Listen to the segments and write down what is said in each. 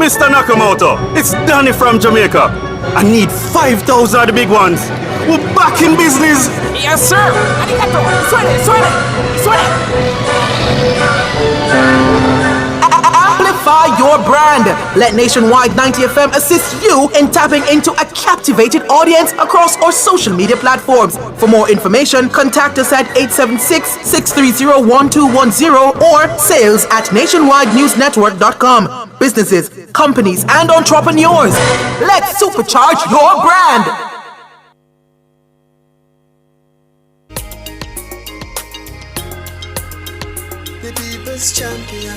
Mr. Nakamoto, it's Danny from Jamaica. I need 5,000 of the big ones. We're back in business. Yes, sir. Arigato. Suene. Amplify your brand. Let Nationwide 90 FM assist you in tapping into a captivated audience across our social media platforms. For more information, contact us at 876-630-1210 or sales@nationwidenewsnetwork.com. Businesses, companies, and entrepreneurs, let's supercharge your brand. The people's champion.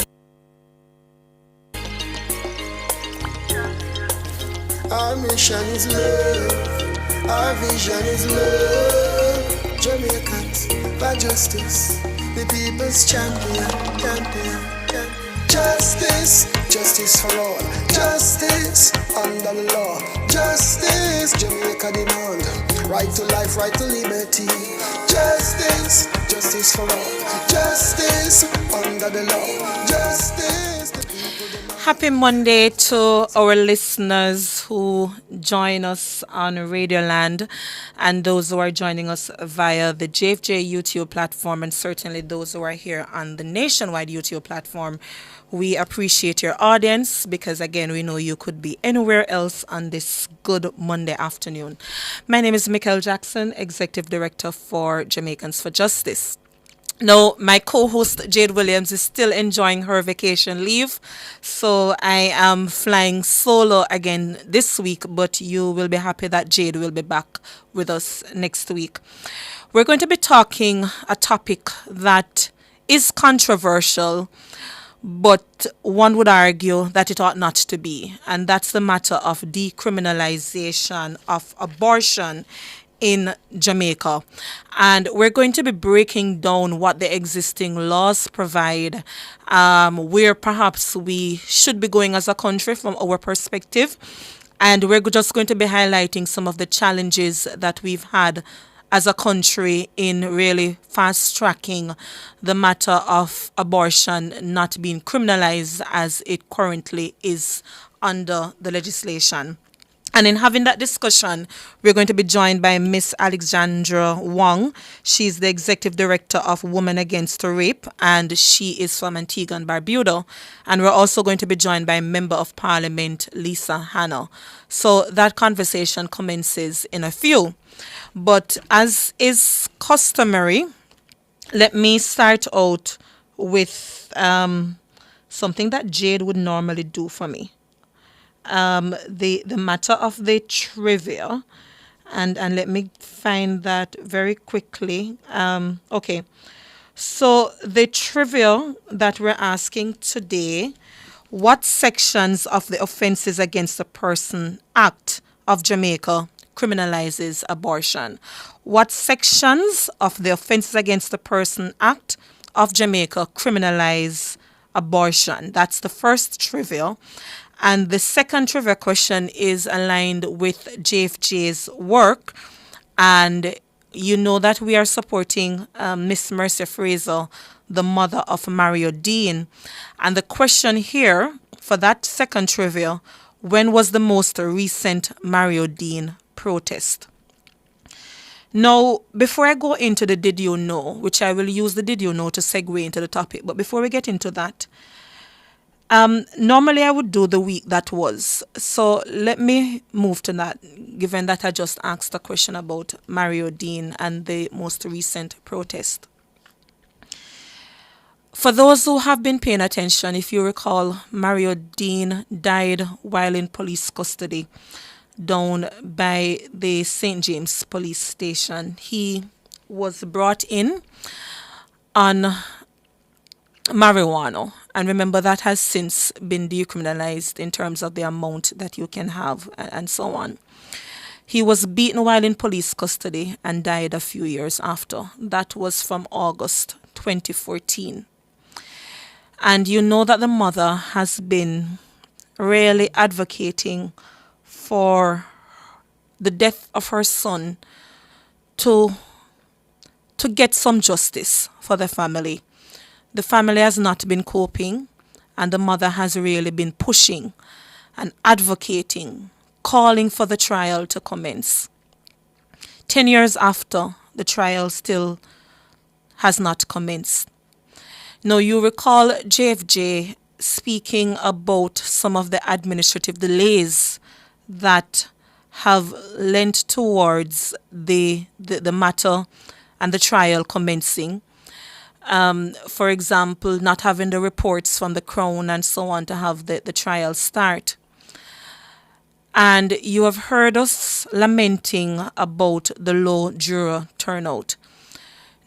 Our mission is love. Our vision is love. Jamaicans for justice. The people's champion. Justice for all. Justice under the law. Justice, Jamaica demand. Right to life, right to liberty. Justice for all. Justice under the law. Justice. Happy Monday to our listeners who join us on Radioland and those who are joining us via the JFJ YouTube platform, and certainly those who are here on the Nationwide YouTube platform. We appreciate your audience because, again, we know you could be anywhere else on this good Monday afternoon. My name is Michael Jackson, Executive Director for Jamaicans for Justice. Now, my co-host Jade Williams is still enjoying her vacation leave, so I am flying solo again this week, but you will be happy that Jade will be back with us next week. We're going to be talking a topic that is controversial, but one would argue that it ought not to be, and that's the matter of decriminalization of abortion in Jamaica. And we're going to be breaking down what the existing laws provide, where perhaps we should be going as a country from our perspective. And we're just going to be highlighting some of the challenges that we've had as a country in really fast tracking the matter of abortion not being criminalized as it currently is under the legislation. And in having that discussion, we're going to be joined by Miss Alexandra Wong. She's the Executive Director of Women Against Rape, and she is from Antigua and Barbuda. And we're also going to be joined by Member of Parliament Lisa Hanna. So that conversation commences in a few. But as is customary, let me start out with something that Jade would normally do for me. The matter of the trivia, and let me find that very quickly. Okay, so the trivia that we're asking today: what sections of the Offences Against the Person Act of Jamaica criminalizes abortion? What sections of the Offences Against the Person Act of Jamaica criminalize abortion? That's the first trivia. And the second trivia question is aligned with JFJ's work. And you know that we are supporting Miss Mercy Fraser, the mother of Mario Dean. And the question here for that second trivia: when was the most recent Mario Dean protest? Now, before I go into the Did You Know, which I will use the Did You Know to segue into the topic, but before we get into that, normally I would do the week that was. So let me move to that, given that I just asked a question about Mario Dean and the most recent protest. For those who have been paying attention, if you recall, Mario Dean died while in police custody down by the St. James police station. He was brought in on marijuana, and remember that has since been decriminalized in terms of the amount that you can have and so on. He was beaten while in police custody and died a few years after. That was from August 2014. And you know that the mother has been really advocating for the death of her son to get some justice for the family. The family has not been coping, and the mother has really been pushing and advocating, calling for the trial to commence. 10 years after, the trial still has not commenced. Now, you recall JFJ speaking about some of the administrative delays that have lent towards the matter and the trial commencing. For example, not having the reports from the Crown and so on to have the trial start. And you have heard us lamenting about the low juror turnout.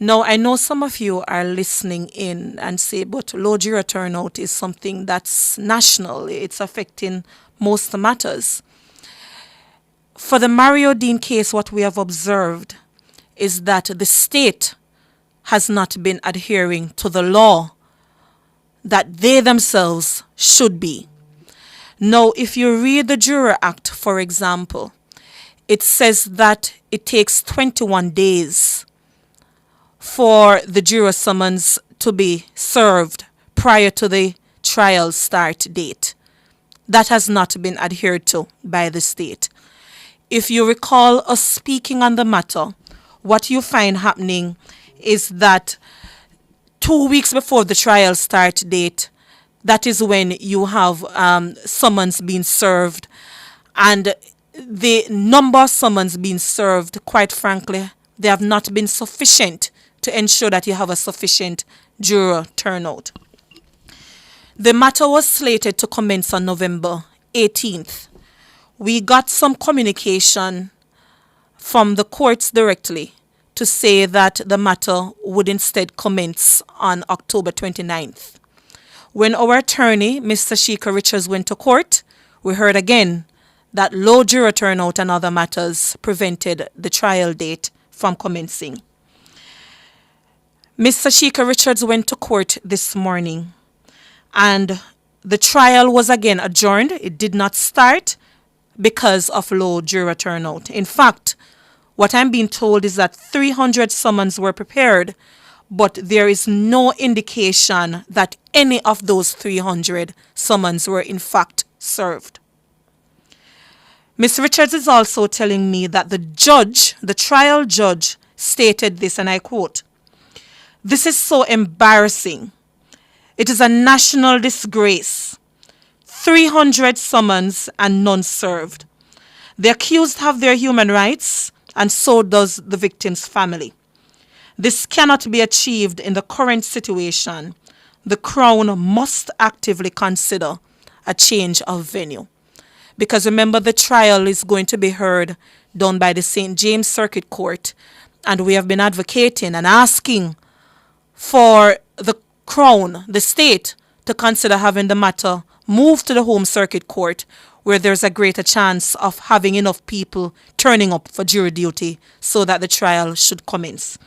Now, I know some of you are listening in and say, but low juror turnout is something that's national. It's affecting most matters. For the Mario Dean case, what we have observed is that the state has not been adhering to the law that they themselves should be. Now, if you read the Juror Act, for example, it says that it takes 21 days for the juror summons to be served prior to the trial start date. That has not been adhered to by the state. If you recall us speaking on the matter, what you find happening is that 2 weeks before the trial start date, that is when you have summons being served. And the number of summons being served, quite frankly, they have not been sufficient to ensure that you have a sufficient juror turnout. The matter was slated to commence on November 18th. We got some communication from the courts directly to say that the matter would instead commence on October 29th. When our attorney, Mr. Sheikha Richards, went to court, we heard again that low juror turnout and other matters prevented the trial date from commencing. Mr. Sheikha Richards went to court this morning, and the trial was again adjourned. It did not start because of low juror turnout. In fact, what I'm being told is that 300 summons were prepared, but there is no indication that any of those 300 summons were in fact served. Ms. Richards is also telling me that the judge, the trial judge, stated this, and I quote, "This is so embarrassing. It is a national disgrace. 300 summons and none served. The accused have their human rights, and so does the victim's family. This cannot be achieved in the current situation. The Crown must actively consider a change of venue." Because remember, the trial is going to be heard done by the St. James Circuit Court, and we have been advocating and asking for the Crown, the state, to consider having the matter moved to the Home Circuit Court, where there's a greater chance of having enough people turning up for jury duty so that the trial should commence.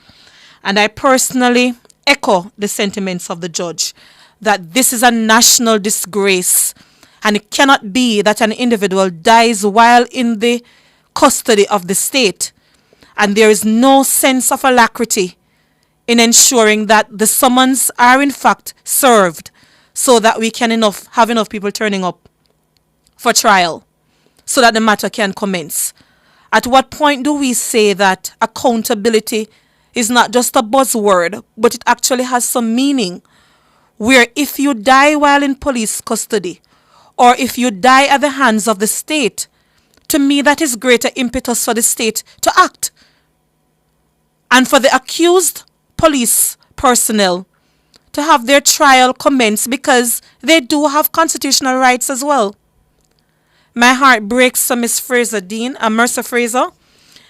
And I personally echo the sentiments of the judge that this is a national disgrace, and it cannot be that an individual dies while in the custody of the state, and there is no sense of alacrity in ensuring that the summons are in fact served so that we can have enough people turning up for trial so that the matter can commence. At what point do we say that accountability is not just a buzzword, but it actually has some meaning, where if you die while in police custody, or if you die at the hands of the state, to me that is greater impetus for the state to act. And for the accused police personnel to have their trial commence, because they do have constitutional rights as well. My heart breaks for Miss Fraser Dean, Mercer Fraser,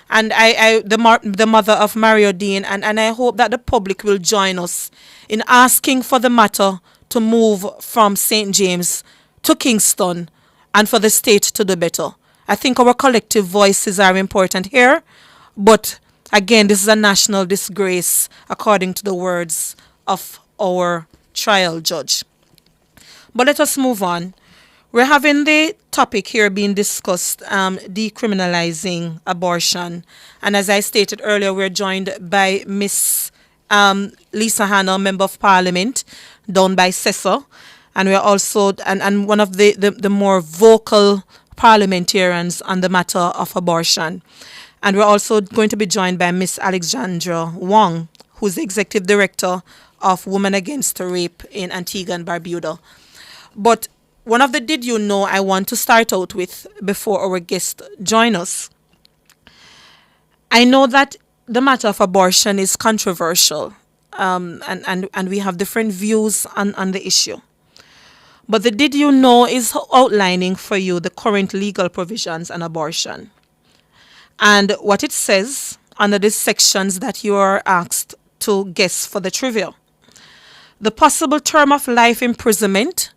and the mother of Mario Dean, and I hope that the public will join us in asking for the matter to move from St. James to Kingston and for the state to do better. I think our collective voices are important here, but again, this is a national disgrace, according to the words of our trial judge. But let us move on. We're having the topic here being discussed, decriminalizing abortion. And as I stated earlier, we're joined by Miss Lisa Hanna, Member of Parliament, down by Cecil. And we're also and one of the more vocal parliamentarians on the matter of abortion. And we're also going to be joined by Miss Alexandra Wong, who's the executive director of Women Against Rape in Antigua and Barbuda. But one of the did you know I want to start out with before our guests join us. I know that the matter of abortion is controversial, and we have different views on the issue. But the did you know is outlining for you the current legal provisions on abortion. And what it says under the sections that you are asked to guess for the trivia. The possible term of life imprisonment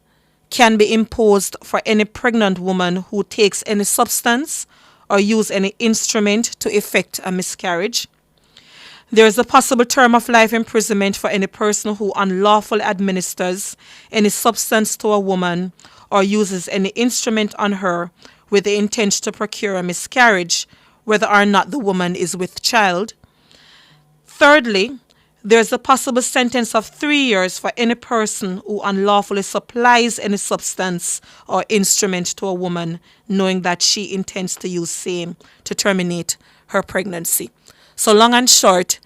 can be imposed for any pregnant woman who takes any substance or use any instrument to effect a miscarriage. There is a possible term of life imprisonment for any person who unlawfully administers any substance to a woman or uses any instrument on her with the intent to procure a miscarriage, whether or not the woman is with child. Thirdly, there is a possible sentence of 3 years for any person who unlawfully supplies any substance or instrument to a woman, knowing that she intends to use same to terminate her pregnancy. So long and short,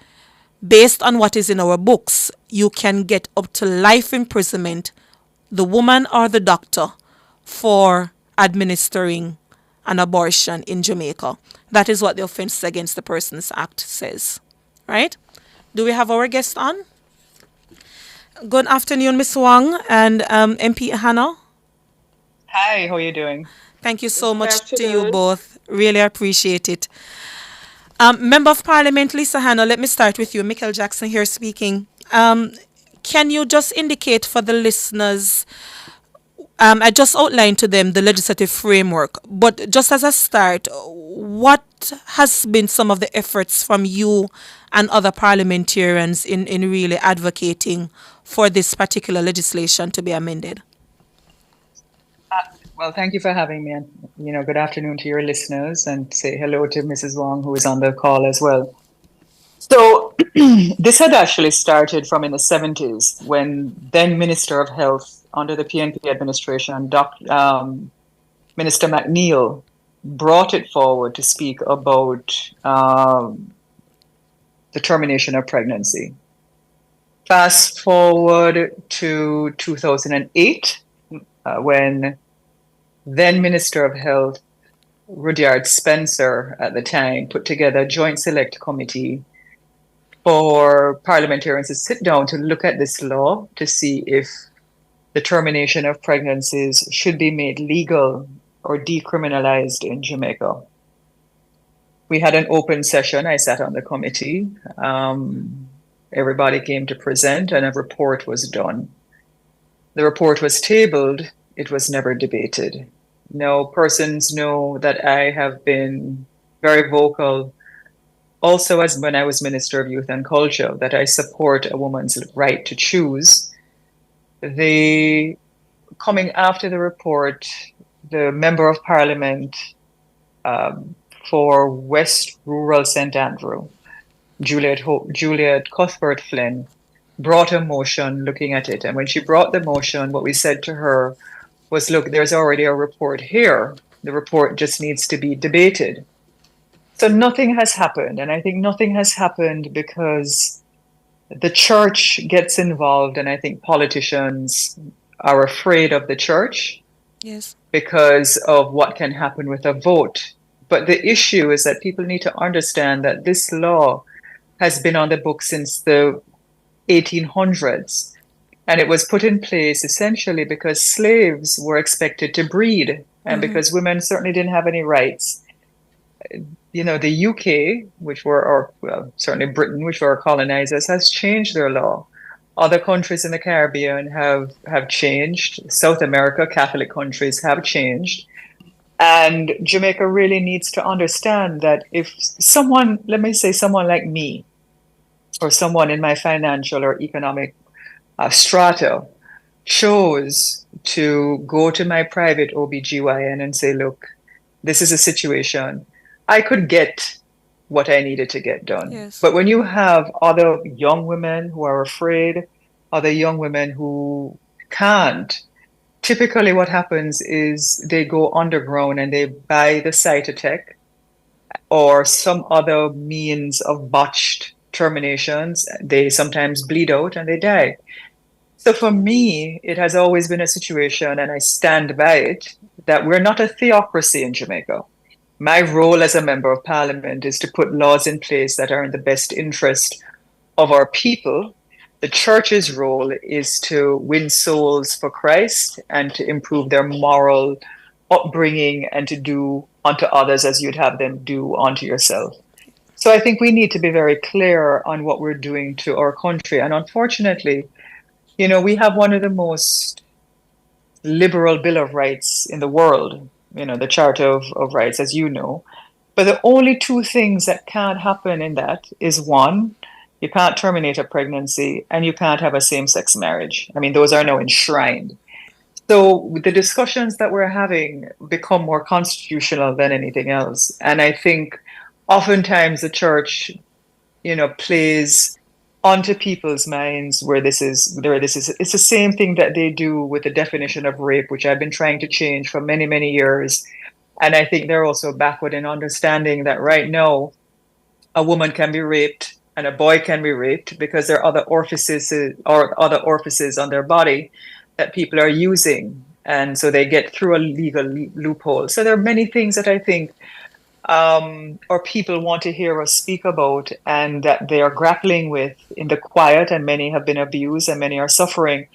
based on what is in our books, you can get up to life imprisonment, the woman or the doctor, for administering an abortion in Jamaica. That is what the Offences Against the Persons Act says. Right? Do we have our guest on? Good afternoon, Ms. Wong and MP Hannah. Hi, how are you doing? Thank you so much to you both. Really appreciate it. Member of Parliament Lisa Hannah, let me start with you. Michael Jackson here speaking. Can you just indicate for the listeners, I just outlined to them the legislative framework, but just as a start, what has been some of the efforts from you and other parliamentarians in really advocating for this particular legislation to be amended? Well, thank you for having me, and good afternoon to your listeners, and say hello to Mrs. Wong, who is on the call as well. So this had actually started from in the 70s when then Minister of Health under the PNP administration, Minister McNeil, brought it forward to speak about the termination of pregnancy. Fast forward to 2008, when then Minister of Health, Rudyard Spencer at the time, put together a joint select committee for parliamentarians to sit down to look at this law to see if the termination of pregnancies should be made legal or decriminalized in Jamaica. We had an open session. I sat on the committee. Everybody came to present and a report was done. The report was tabled. It was never debated. Now, persons know that I have been very vocal also as when I was Minister of Youth and Culture, that I support a woman's right to choose. Coming after the report, the Member of Parliament for West Rural St. Andrew, Juliet Cuthbert Flynn, brought a motion looking at it. And when she brought the motion, what we said to her was, look, there's already a report here. The report just needs to be debated. So nothing has happened. And I think nothing has happened because the church gets involved. And I think politicians are afraid of the church. Yes. Because of what can happen with a vote. But the issue is that people need to understand that this law has been on the books since the 1800s. And it was put in place essentially because slaves were expected to breed and because women certainly didn't have any rights. The UK, certainly Britain, which were our colonizers, has changed their law. Other countries in the Caribbean have changed. South America, Catholic countries have changed. And Jamaica really needs to understand that if someone, let me say someone like me, or someone in my financial or economic strata chose to go to my private OBGYN and say, look, this is a situation, I could get what I needed to get done. Yes. But when you have other young women who are afraid, other young women who can't, typically what happens is they go underground and they buy the cytotech or some other means of botched terminations. They sometimes bleed out and they die. So for me, it has always been a situation, and I stand by it, that we're not a theocracy in Jamaica. My role as a member of parliament is to put laws in place that are in the best interest of our people. The church's role is to win souls for Christ and to improve their moral upbringing and to do unto others as you'd have them do unto yourself. So I think we need to be very clear on what we're doing to our country. And unfortunately, we have one of the most liberal Bill of Rights in the world, the Charter of Rights, as you know. But the only two things that can't happen in that is one, you can't terminate a pregnancy and you can't have a same-sex marriage. I mean, those are now enshrined. So the discussions that we're having become more constitutional than anything else. And I think oftentimes the church, plays onto people's minds where this is. It's the same thing that they do with the definition of rape, which I've been trying to change for many, many years. And I think they're also backward in understanding that right now a woman can be raped and a boy can be raped because there are other orifices on their body that people are using. And so they get through a legal loophole. So there are many things that I think or people want to hear us speak about and that they are grappling with in the quiet, and many have been abused and many are suffering.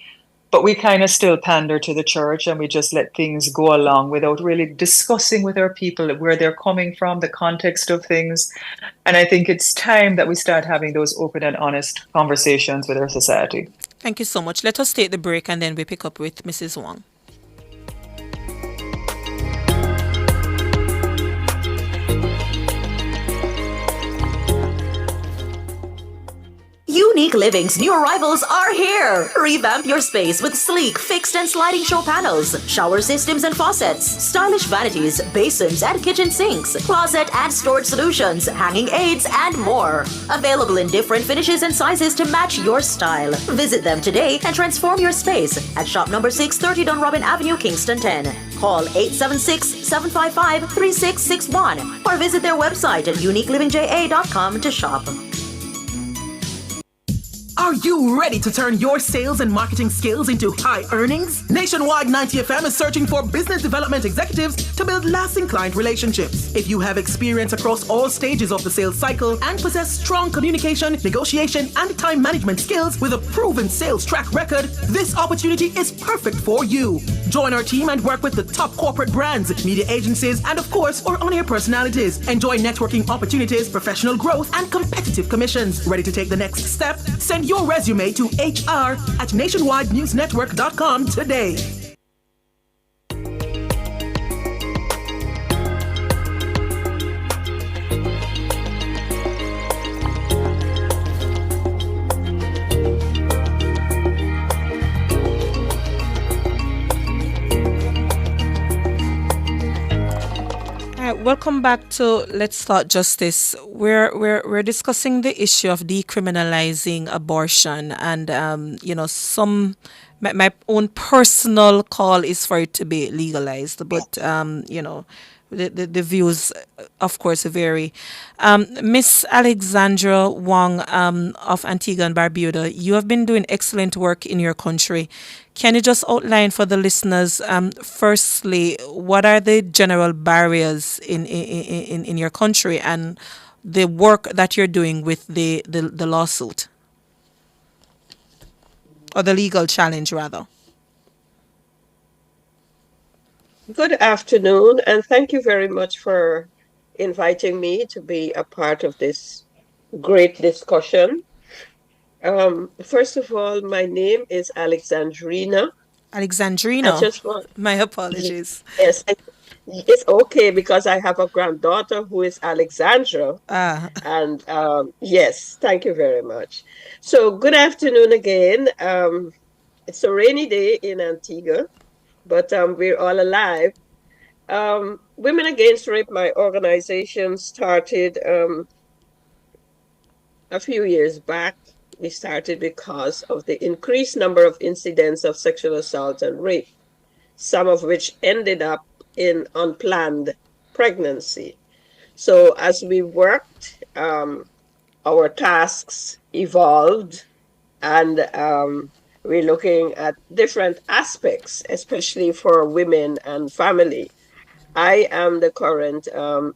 But we kind of still pander to the church and we just let things go along without really discussing with our people where they're coming from, the context of things. And I think it's time that we start having those open and honest conversations with our society. Thank you so much. Let us take the break and then we pick up with Mrs. Wong. Unique Living's new arrivals are here. Revamp your space with sleek, fixed and sliding show panels, shower systems and faucets, stylish vanities, basins and kitchen sinks, closet and storage solutions, hanging aids and more. Available in different finishes and sizes to match your style. Visit them today and transform your space at shop number 630 Dunrobin Avenue, Kingston 10. Call 876-755-3661 or visit their website at uniquelivingja.com to shop. Are you ready to turn your sales and marketing skills into high earnings? Nationwide 90 FM is searching for business development executives to build lasting client relationships. If you have experience across all stages of the sales cycle and possess strong communication, negotiation, and time management skills with a proven sales track record, this opportunity is perfect for you. Join our team and work with the top corporate brands, media agencies, and of course, our on-air personalities. Enjoy networking opportunities, professional growth, and competitive commissions. Ready to take the next step? Send your resume to hr@nationwidenewsnetwork.com today. Welcome back to Let's Talk Justice. We're discussing the issue of decriminalizing abortion, and my own personal call is for it to be legalized, but the views, of course, vary. Miss Alexandra Wong of Antigua and Barbuda, you have been doing excellent work in your country. Can you just outline for the listeners, firstly, what are the general barriers in your country and the work that you're doing with the lawsuit? Or the legal challenge, rather. Good afternoon, and thank you very much for inviting me to be a part of this great discussion. First of all, my name is Alexandrina. Alexandrina? I just want, my apologies. Yes, it's okay because I have a granddaughter who is Alexandra. And yes, thank you very much. So good afternoon again. It's a rainy day in Antigua, but we're all alive. Women Against Rape, my organization, started a few years back. We started because of the increased number of incidents of sexual assault and rape. some of which ended up in unplanned pregnancy. So as we worked, our tasks evolved, and we're looking at different aspects, especially for women and family. I am the current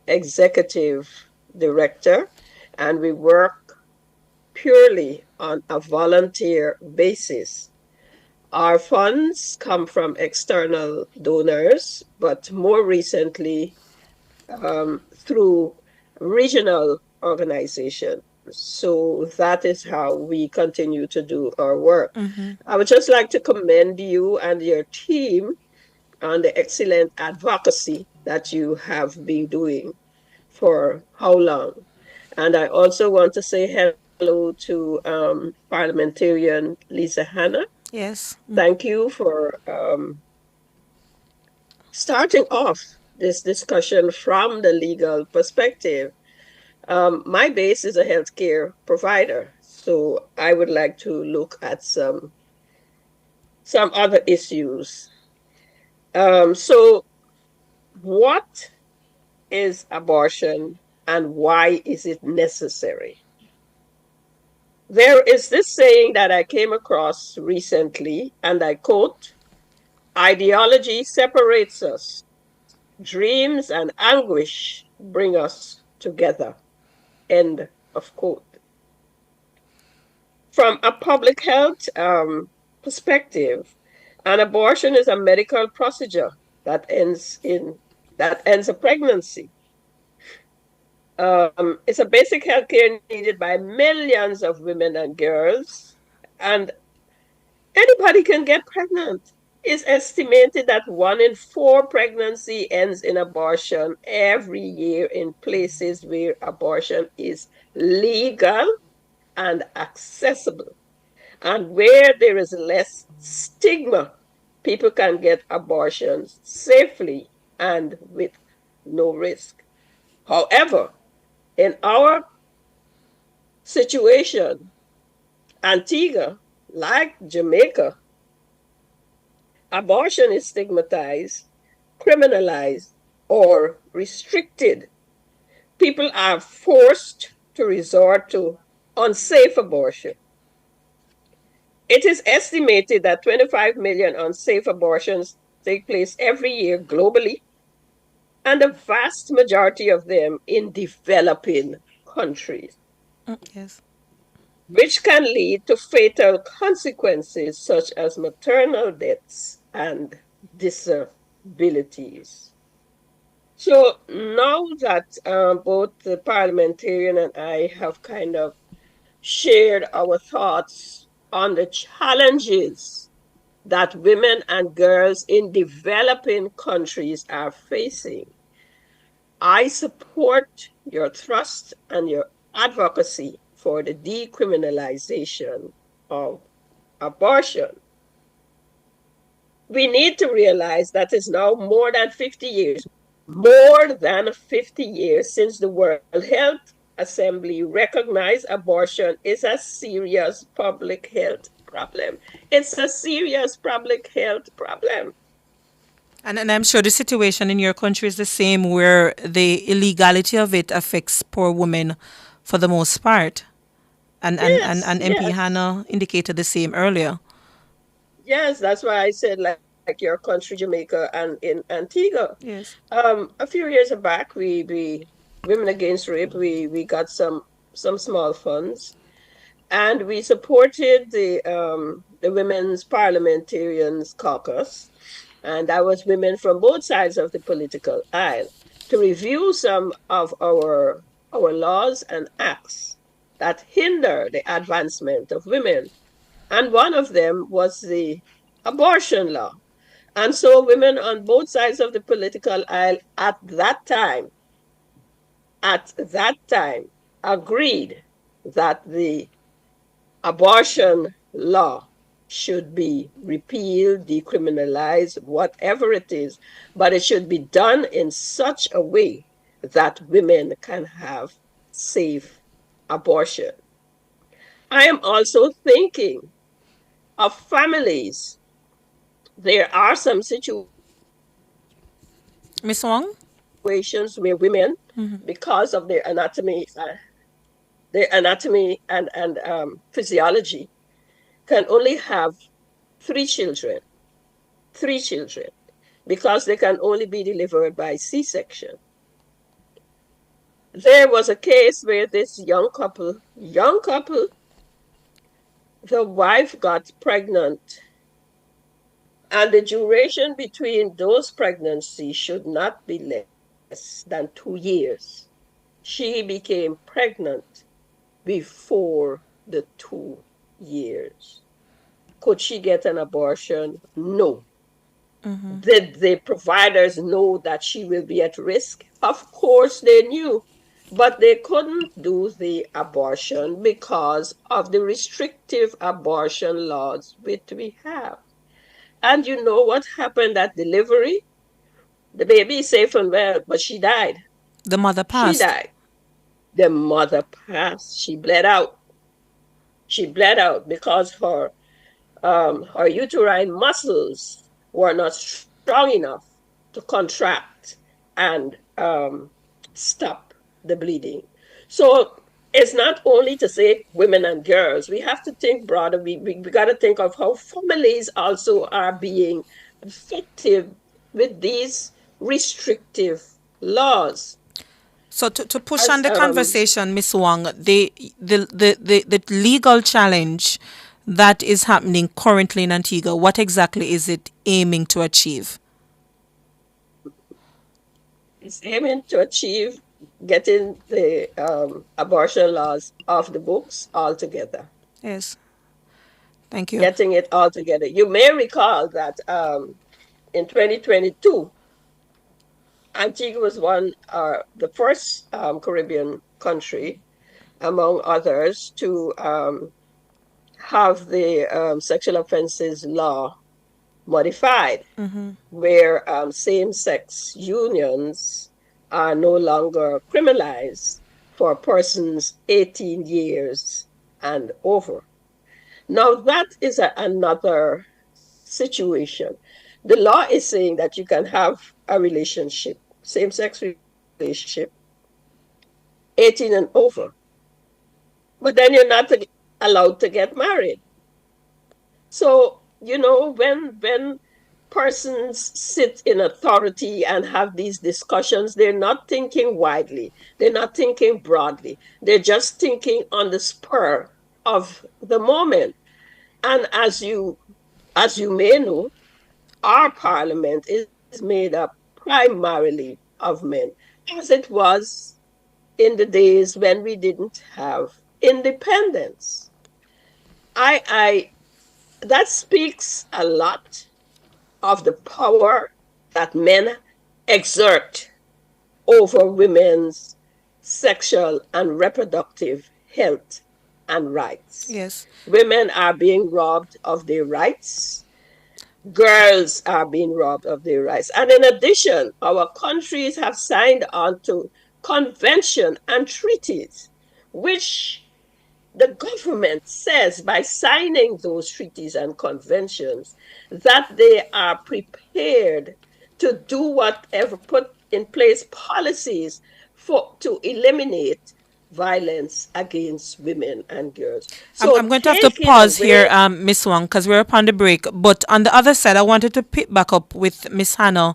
executive director, and we work purely on a volunteer basis. Our funds come from external donors, but more recently through regional organizations. So that is how we continue to do our work. I would just like to commend you and your team on the excellent advocacy that you have been doing for how long. And I also want to say hello to parliamentarian Lisa Hanna. Yes. Thank you for starting off this discussion from the legal perspective. My base is a healthcare provider, so I would like to look at some other issues. So, what is abortion and why is it necessary? There is this saying that I came across recently, and I quote: "Ideology separates us, dreams and anguish bring us together." End of quote. From a public health perspective, an abortion is a medical procedure that ends a pregnancy. It's a basic healthcare needed by millions of women and girls, and anybody can get pregnant. It's estimated that 1 in 4 pregnancy ends in abortion every year in places where abortion is legal and accessible. And where there is less stigma, people can get abortions safely and with no risk. However, in our situation, Antigua, like Jamaica, abortion is stigmatized, criminalized, or restricted. People are forced to resort to unsafe abortion. It is estimated that 25 million unsafe abortions take place every year globally, and the vast majority of them in developing countries, Yes. which can lead to fatal consequences such as maternal deaths and disabilities. So now that both the parliamentarian and I have kind of shared our thoughts on the challenges that women and girls in developing countries are facing, I support your thrust and your advocacy for the decriminalization of abortion. We need to realize that it's now more than 50 years since the World Health Assembly recognized abortion is a serious public health problem. It's a serious public health problem. And I'm sure the situation in your country is the same, where the illegality of it affects poor women for the most part. And MP Yes. Hannah indicated the same earlier. Yes, that's why I said like your country, Jamaica, and in Antigua. Yes. A few years back, we Women Against Rape, we got some small funds, and we supported the Women's Parliamentarians Caucus, and that was women from both sides of the political aisle, to review some of our laws and acts that hinder the advancement of women. And one of them was the abortion law. And so women on both sides of the political aisle at that time agreed that the abortion law should be repealed, decriminalized, whatever it is, but it should be done in such a way that women can have safe abortion. I am also thinking of families. There are some situations Miss Wong? Situations where women, because of their anatomy and physiology, can only have three children, three children, because they can only be delivered by C-section. There was a case where this young couple, the wife got pregnant, and the duration between those pregnancies should not be less than 2 years. She became pregnant before the 2 years. Could she get an abortion? No. Did the providers know that she will be at risk? Of course they knew, but they couldn't do the abortion because of the restrictive abortion laws which we have. And you know what happened at delivery? The baby is safe and well, but she died. The mother She passed. died. The mother passed. She bled out. She bled out because her uterine muscles were not strong enough to contract and stop the bleeding. So it's not only to say women and girls. We have to think broader. We got to think of how families also are being effective with these restrictive laws. So to push on the conversation, Miss Wong, the legal challenge that is happening currently in Antigua, what exactly is it aiming to achieve? It's aiming to achieve getting the abortion laws off the books altogether. Yes. Thank you. Getting it all together. You may recall that in 2022, Antigua was the first Caribbean country, among others, to have the sexual offenses law modified, where same-sex unions are no longer criminalized for persons 18 years and over. Now, that is another situation. The law is saying that you can have a relationship, same-sex relationship, 18 and over. But then you're not allowed to get married. So, you know, when persons sit in authority and have these discussions, they're not thinking widely. They're not thinking broadly. They're just thinking on the spur of the moment. And as you may know, our parliament is made up primarily of men, as it was in the days when we didn't have independence. That speaks a lot of the power that men exert over women's sexual and reproductive health and rights. Yes. Women are being robbed of their rights. Girls are being robbed of their rights. And in addition, our countries have signed on to conventions and treaties, which the government says by signing those treaties and conventions that they are prepared to do whatever, put in place policies to eliminate violence against women and girls. So I'm going to have to pause here, Miss Wong, because we're upon the break. But on the other side, I wanted to pick back up with Miss Hannah,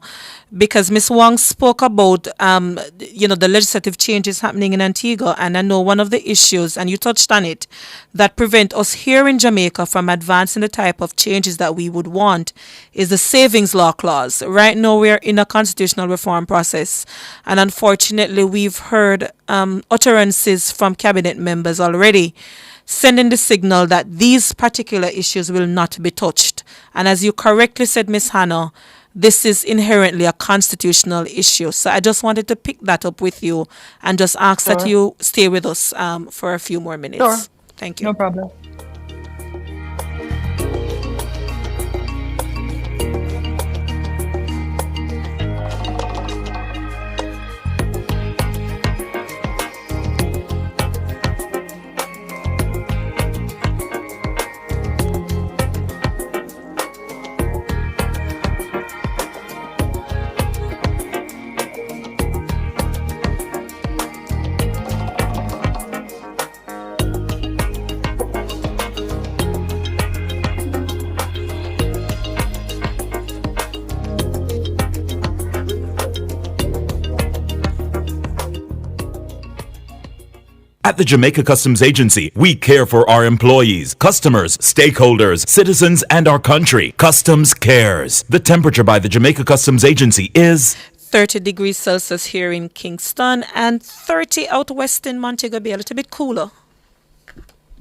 because Miss Wong spoke about, the legislative changes happening in Antigua, and I know one of the issues, and you touched on it, that prevent us here in Jamaica from advancing the type of changes that we would want is the savings law clause. Right now, we're in a constitutional reform process, and unfortunately, we've heard utterances from cabinet members already sending the signal that these particular issues will not be touched. And as you correctly said, Ms. Hannah, this is inherently a constitutional issue. So I just wanted to pick that up with you and just ask that you stay with us for a few more minutes. Sure. Thank you. No problem. At the Jamaica Customs Agency, we care for our employees, customers, stakeholders, citizens, and our country. Customs cares. The temperature by the Jamaica Customs Agency is 30 degrees Celsius here in Kingston and 30 out west in Montego Bay, a little bit cooler.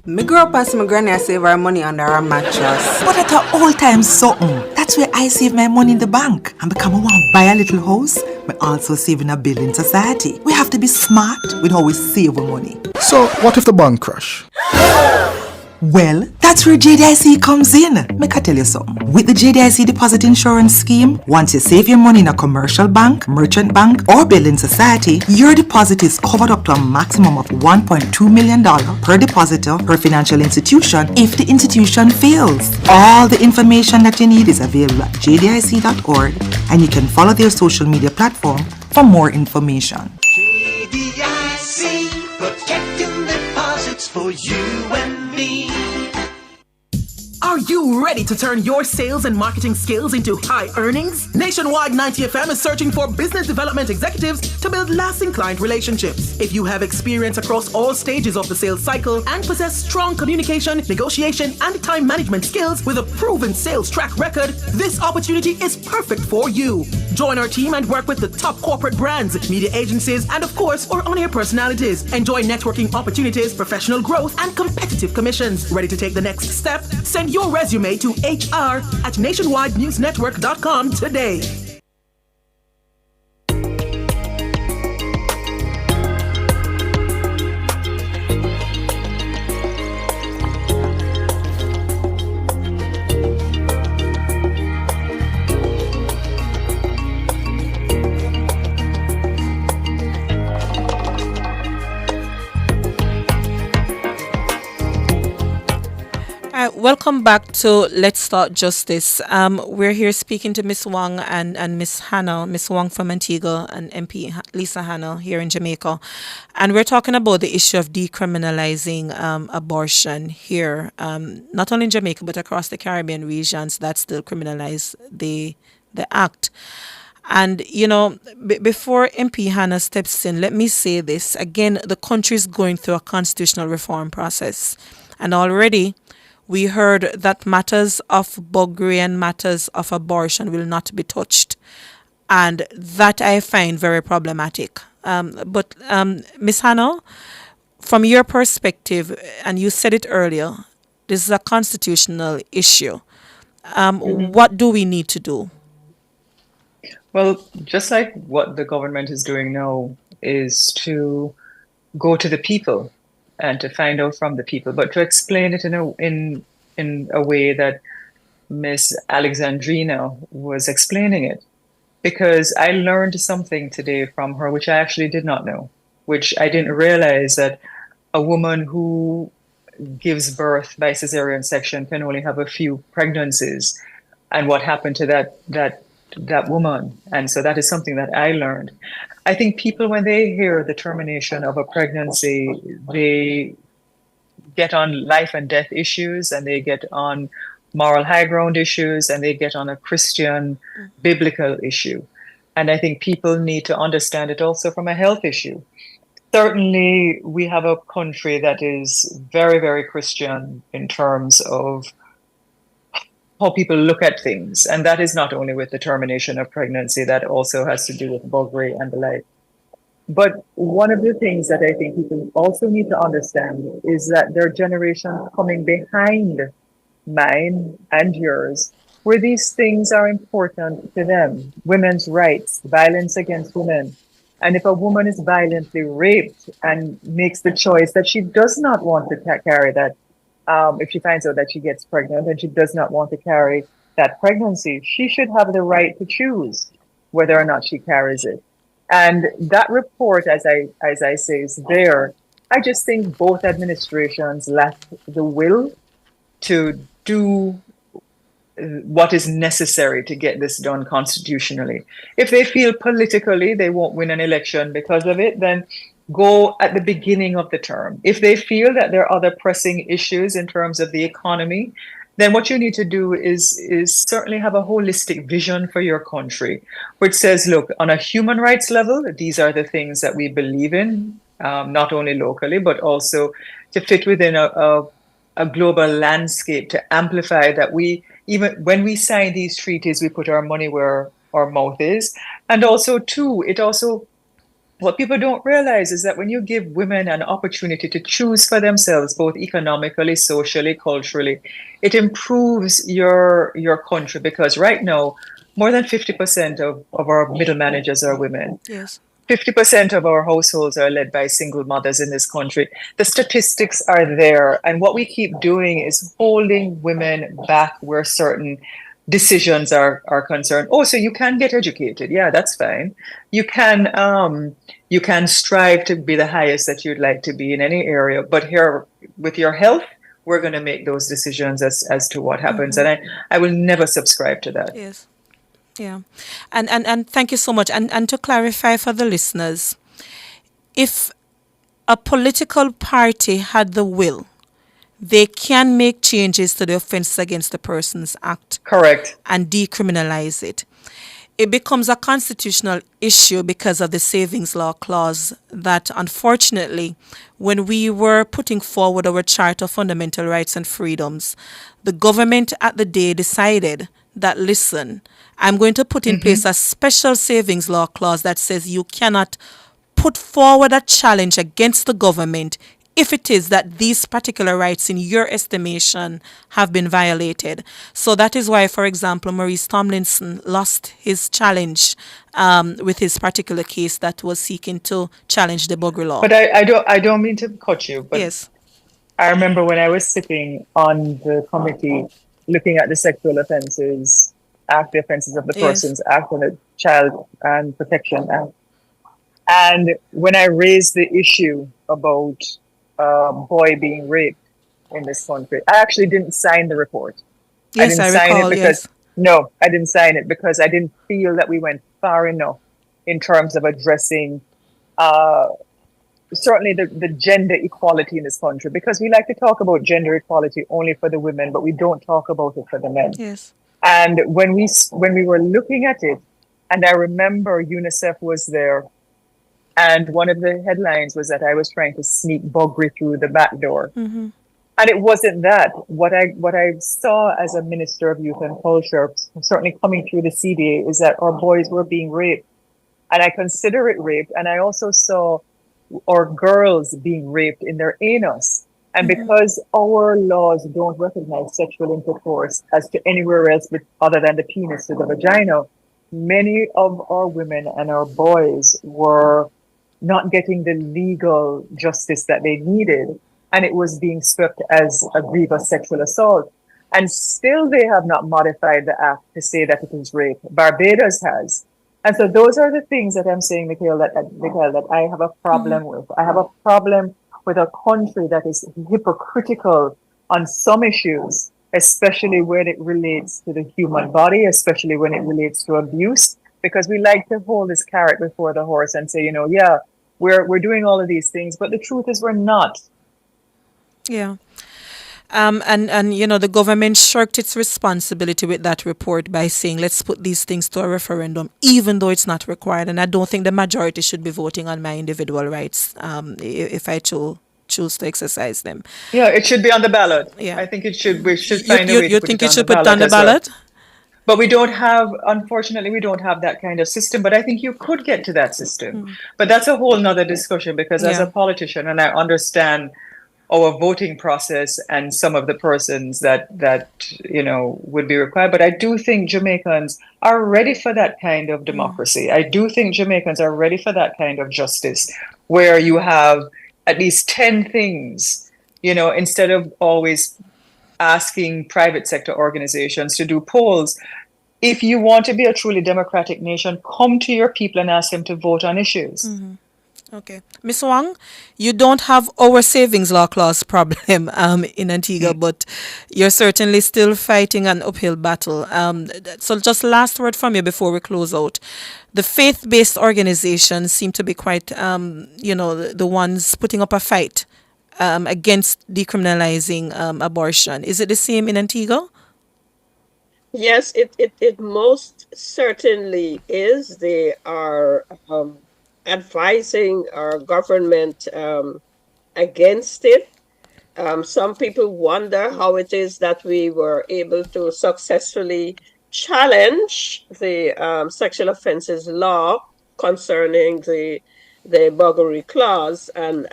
Me grew up as my granny save her money under her mattress. But at an old time something, that's where I save my money in the bank. And because I want to buy a little house, I also save in a building society. We have to be smart with how we save our money. So, what if the bank crash? Well, that's where JDIC comes in. Make I tell you something. With the JDIC Deposit Insurance Scheme, once you save your money in a commercial bank, merchant bank, or building society, your deposit is covered up to a maximum of $1.2 million per depositor per financial institution if the institution fails. All the information that you need is available at jdic.org, and you can follow their social media platform for more information. JDIC, protecting deposits for you and me. Are you ready to turn your sales and marketing skills into high earnings? Nationwide 90FM is searching for business development executives to build lasting client relationships. If you have experience across all stages of the sales cycle and possess strong communication, negotiation, and time management skills with a proven sales track record, this opportunity is perfect for you. Join our team and work with the top corporate brands, media agencies, and of course, our on-air personalities. Enjoy networking opportunities, professional growth, and competitive commissions. Ready to take the next step? Send your resume to hr@nationwidenewsnetwork.com today. Welcome back to Let's Start Justice. We're here speaking to Miss Wong and Miss Hannah, Miss Wong from Antigua and MP Lisa Hannah here in Jamaica. And we're talking about the issue of decriminalizing abortion here, not only in Jamaica, but across the Caribbean regions that still criminalize the act. And, you know, before MP Hannah steps in, let me say this. Again, the country is going through a constitutional reform process. And already we heard that matters of buggery and matters of abortion will not be touched. And that I find very problematic. But Ms. Hannah, from your perspective, and you said it earlier, this is a constitutional issue. What do we need to do? Well, just like what the government is doing now is to go to the people and to find out from the people, but to explain it in a way that Miss Alexandrina was explaining it. Because I learned something today from her, which I actually did not know, which I didn't realize, that a woman who gives birth by cesarean section can only have a few pregnancies, and what happened to that woman. And so that is something that I learned. I think people, when they hear the termination of a pregnancy, they get on life and death issues, and they get on moral high ground issues, and they get on a Christian biblical issue. And I think people need to understand it also from a health issue. Certainly, we have a country that is very, very Christian in terms of how people look at things. And that is not only with the termination of pregnancy, that also has to do with buggery and the like. But one of the things that I think people also need to understand is that there are generations coming behind mine and yours, where these things are important to them. Women's rights, violence against women. And if a woman is violently raped and makes the choice that she does not want to carry that, if she finds out that she gets pregnant and she does not want to carry that pregnancy, she should have the right to choose whether or not she carries it. And that report, as I say, is there. I just think both administrations lack the will to do what is necessary to get this done constitutionally. If they feel politically they won't win an election because of it, then go at the beginning of the term. If they feel that there are other pressing issues in terms of the economy, then what you need to do is certainly have a holistic vision for your country, which says, look, on a human rights level, these are the things that we believe in. not only locally, but also to fit within a global landscape, to amplify that we, even when we sign these treaties, we put our money where our mouth is. And also, too, it also, what people don't realize is that when you give women an opportunity to choose for themselves, both economically, socially, culturally, it improves your country, because right now, more than 50% of our middle managers are women. Yes. 50% of our households are led by single mothers in this country. The statistics are there. And what we keep doing is holding women back where certain decisions are concerned. Oh, so you can get educated. Yeah, that's fine. You can strive to be the highest that you'd like to be in any area. But here with your health, we're going to make those decisions as to what happens. And I will never subscribe to that. Yes. Yeah. And thank you so much. And to clarify for the listeners, if a political party had the will, they can make changes to the Offences Against the Persons Act. Correct. And decriminalize it. It becomes a constitutional issue because of the savings law clause that, unfortunately, when we were putting forward our Charter of Fundamental Rights and Freedoms, the government at the day decided that, listen, I'm going to put in place a special savings law clause that says you cannot put forward a challenge against the government if it is that these particular rights in your estimation have been violated. So that is why, for example, Maurice Tomlinson lost his challenge with his particular case that was seeking to challenge the Buggery law. But I don't mean to cut you, but yes. I remember when I was sitting on the committee looking at the Sexual Offences Act, the Offences of the Persons Act, and the Child and Protection Act. And when I raised the issue about boy being raped in this country, I actually didn't sign the report. Yes, I didn't sign it because no, I didn't sign it because I didn't feel that we went far enough in terms of addressing certainly the gender equality in this country, because we like to talk about gender equality only for the women, but we don't talk about it for the men. Yes. And when we were looking at it, and I remember UNICEF was there, and one of the headlines was that I was trying to sneak Buggery through the back door. And it wasn't that. What I saw as a Minister of Youth and Culture, certainly coming through the CDA, is that our boys were being raped. And I consider it rape. And I also saw our girls being raped in their anus. And because our laws don't recognize sexual intercourse as to anywhere else other than the penis to the vagina, many of our women and our boys were not getting the legal justice that they needed. And it was being swept as a grievous sexual assault. And still they have not modified the act to say that it is rape. Barbados has. And so those are the things that I'm saying, Mikhail, that I have a problem with. I have a problem with a country that is hypocritical on some issues, especially when it relates to the human body, especially when it relates to abuse, because we like to hold this carrot before the horse and say, yeah, we're doing all of these things, but the truth is we're not. Yeah. And the government shirked its responsibility with that report by saying, let's put these things to a referendum, even though it's not required. And I don't think the majority should be voting on my individual rights if I choose to exercise them. Yeah, it should be on the ballot. Yeah. I think it should. We should find a way to you put think it it should on put on the ballot? well. But we don't have, unfortunately, we don't have that kind of system. But I think you could get to that system. But that's a whole nother discussion, because as a politician, and I understand our voting process and some of the persons that would be required. But I do think Jamaicans are ready for that kind of democracy. I do think Jamaicans are ready for that kind of justice, where you have at least 10 things, instead of always asking private sector organizations to do polls. If you want to be a truly democratic nation, come to your people and ask them to vote on issues. Okay. Ms. Wang, you don't have our savings law clause problem in Antigua, but you're certainly still fighting an uphill battle. So just last word from you before we close out. The faith-based organizations seem to be quite, the ones putting up a fight against decriminalizing abortion. Is it the same in Antigua? Yes, it most certainly is. They are advising our government against it. Some people wonder how it is that we were able to successfully challenge the sexual offences law concerning the burglary clause and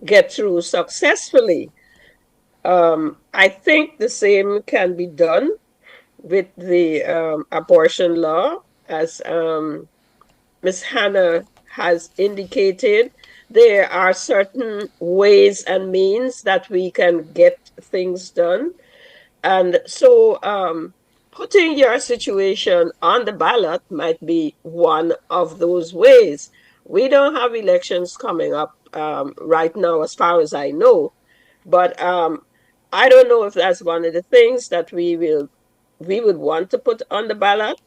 get through successfully. I think the same can be done with the abortion law, as Ms. Hannah has indicated. There are certain ways and means that we can get things done. And so putting your situation on the ballot might be one of those ways. We don't have elections coming up right now, as far as I know. But I don't know if that's one of the things that we would want to put on the ballot.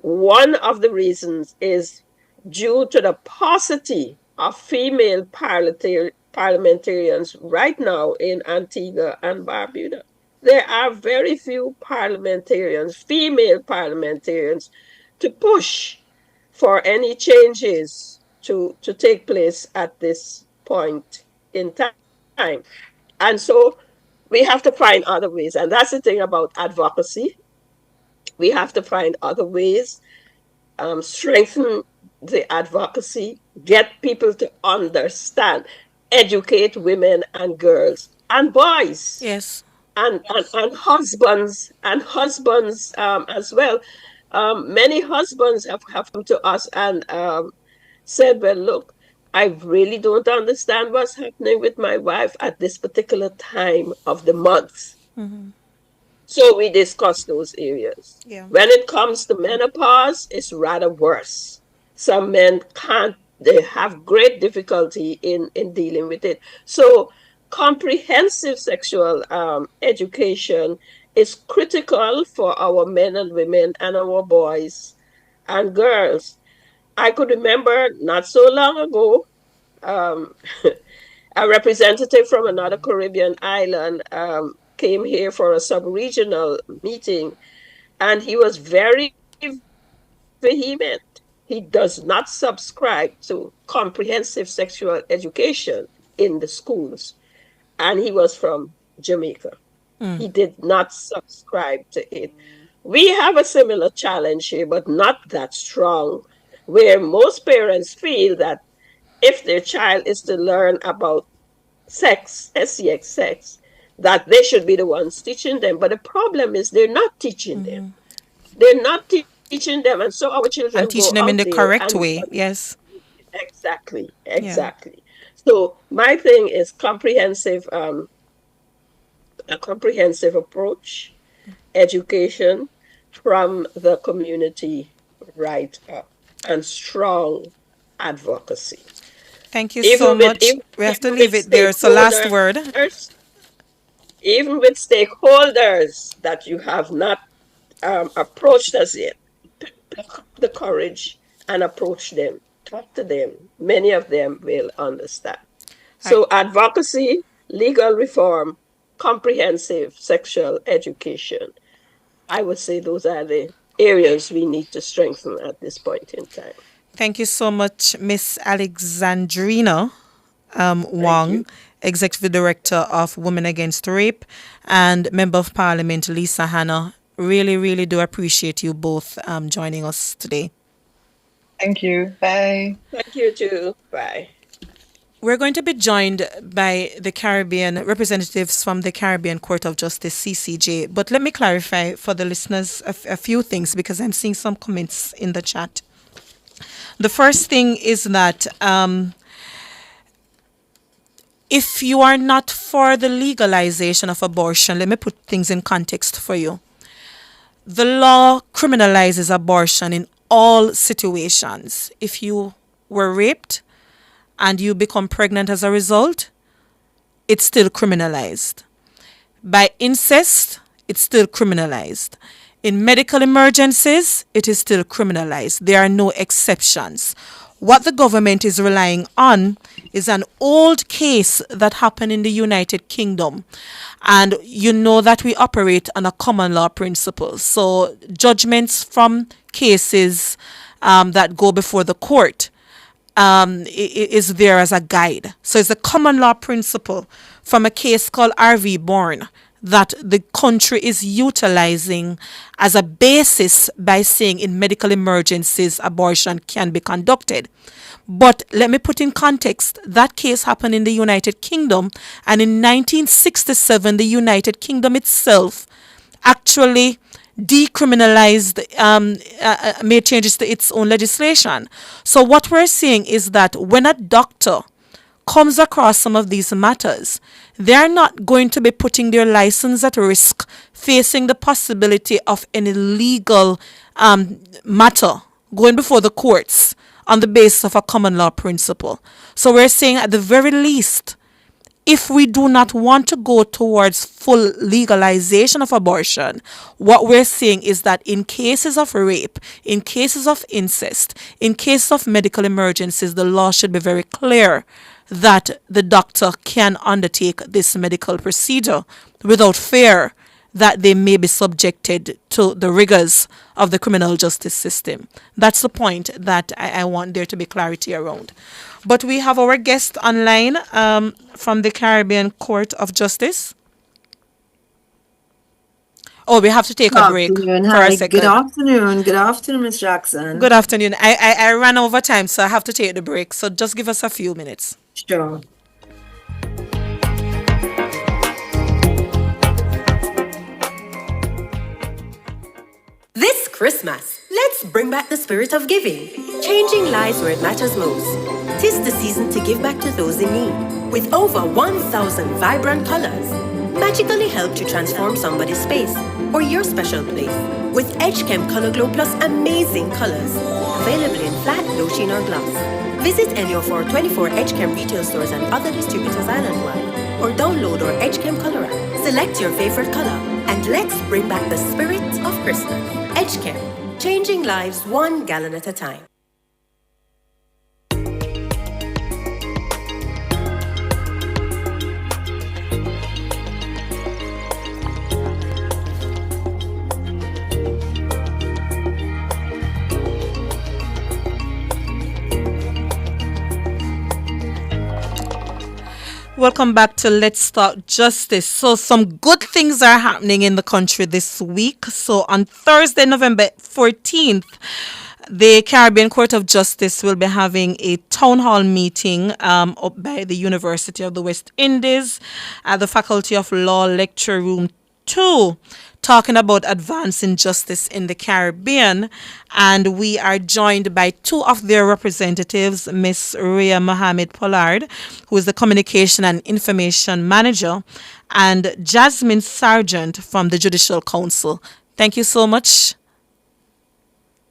One of the reasons is due to the paucity of female parliamentarians right now in Antigua and Barbuda. There are very few parliamentarians, female parliamentarians, to push for any changes to take place at this point in time. And so we have to find other ways. And that's the thing about advocacy. We have to find other ways, strengthen the advocacy, get people to understand, educate women and girls and boys. Yes. And husbands as well. Many husbands have come to us and said, well, look, I really don't understand what's happening with my wife at this particular time of the month. Mm-hmm. So we discuss those areas. Yeah. When it comes to menopause, it's rather worse. Some men they have great difficulty in dealing with it. So comprehensive sexual education is critical for our men and women and our boys and girls. I could remember not so long ago, a representative from another Caribbean island came here for a sub-regional meeting, and he was very vehement. He does not subscribe to comprehensive sexual education in the schools. And he was from Jamaica. He did not subscribe to it. We have a similar challenge here, but not that strong, where most parents feel that if their child is to learn about sex, sex, sex, that they should be the ones teaching them. But the problem is they're not teaching them. They're not teaching them. And so our children And teaching them in the correct way. Yes. Exactly. So my thing is a comprehensive approach, education from the community right up, and strong advocacy. Thank you so much. We have to leave it there. So last word. Even with stakeholders that you have not approached us yet, pick up the courage and approach them. Talk to them. Many of them will understand. So advocacy, legal reform, comprehensive sexual education. I would say those are the areas we need to strengthen at this point in time. Thank you so much, Miss Alexandrina Wong, Executive Director of Women Against Rape, and Member of Parliament Lisa Hannah. Really, really do appreciate you both joining us today. Thank you. Bye. Thank you too. Bye. We're going to be joined by the Caribbean representatives from the Caribbean Court of Justice, CCJ. But let me clarify for the listeners a few things, because I'm seeing some comments in the chat. The first thing is that if you are not for the legalization of abortion, let me put things in context for you. The law criminalizes abortion in all situations. If you were raped and you become pregnant as a result, it's still criminalized. By incest, it's still criminalized. In medical emergencies, it is still criminalized. There are no exceptions. What the government is relying on is an old case that happened in the United Kingdom. And you know that we operate on a common law principle. So judgments from cases that go before the court is there as a guide. So it's a common law principle from a case called R.V. Bourne that the country is utilizing as a basis by saying in medical emergencies abortion can be conducted. But let me put in context, that case happened in the United Kingdom, and in 1967 the United Kingdom itself actually decriminalized, made changes to its own legislation. So what we're seeing is that when a doctor comes across some of these matters, they're not going to be putting their license at risk, facing the possibility of any legal matter going before the courts on the basis of a common law principle. So we're saying at the very least, if we do not want to go towards full legalization of abortion, what we're saying is that in cases of rape, in cases of incest, in cases of medical emergencies, the law should be very clear that the doctor can undertake this medical procedure without fear that they may be subjected to the rigors of the criminal justice system. That's the point that I want there to be clarity around. But we have our guest online from the Caribbean Court of Justice. Oh, we have to take a break for a second. Good afternoon. Good afternoon, Ms. Jackson. Good afternoon. I ran over time, so I have to take the break. So just give us a few minutes. Sure. This Christmas, let's bring back the spirit of giving, changing lives where it matters most. 'Tis the season to give back to those in need, with over 1,000 vibrant colors. Magically help to transform somebody's space or your special place with EdgeChem Color Glow Plus amazing colors, available in flat, low sheen or gloss. Visit any of our 24 EdgeChem retail stores and other distributors island-wide, or download our EdgeChem Color app. Select your favorite color, and let's bring back the spirit of Christmas. EdgeChem, changing lives 1 gallon at a time. Welcome back to Let's Talk Justice. So some good things are happening in the country this week. So on Thursday, November 14th, the Caribbean Court of Justice will be having a town hall meeting up by the University of the West Indies at the Faculty of Law Lecture Room 2, talking about advancing justice in the Caribbean. And we are joined by two of their representatives, Miss Rhea Mohammed Pollard, who is the Communication and Information Manager, and Jasmine Sargent from the Judicial Council. Thank you so much.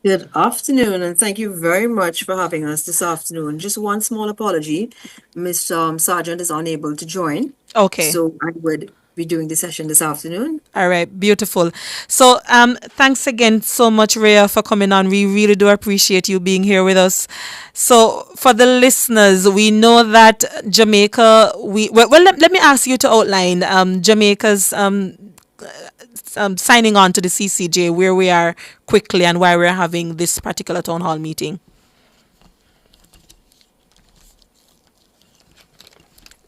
Good afternoon, and thank you very much for having us this afternoon. Just one small apology. Miss Sargent is unable to join. Okay. So I would be doing the session this afternoon. All right, beautiful. So thanks again so much, Rhea, for coming on. We really do appreciate you being here with us. So for the listeners, we know that Jamaica, let me ask you to outline Jamaica's signing on to the CCJ, where we are quickly and why we're having this particular town hall meeting.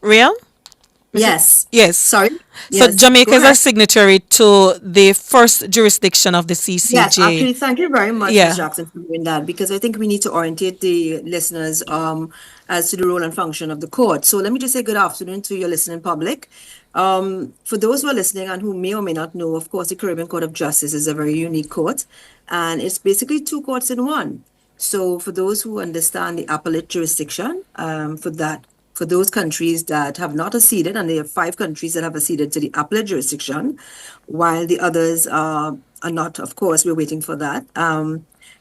Rhea? Yes. Yes. Sorry. So Yes. Jamaica Go is a ahead. signatory to the first jurisdiction of the CCJ. Yes, actually, thank you very much, Yeah. Ms. Jackson, for doing that, because I think we need to orientate the listeners as to the role and function of the court. So let me just say good afternoon to your listening public. For those who are listening and who may or may not know, of course, the Caribbean Court of Justice is a very unique court, and it's basically two courts in one. So for those who understand the appellate jurisdiction, for those countries that have not acceded, and there are 5 countries that have acceded to the appellate jurisdiction, while the others are not, of course, we're waiting for that.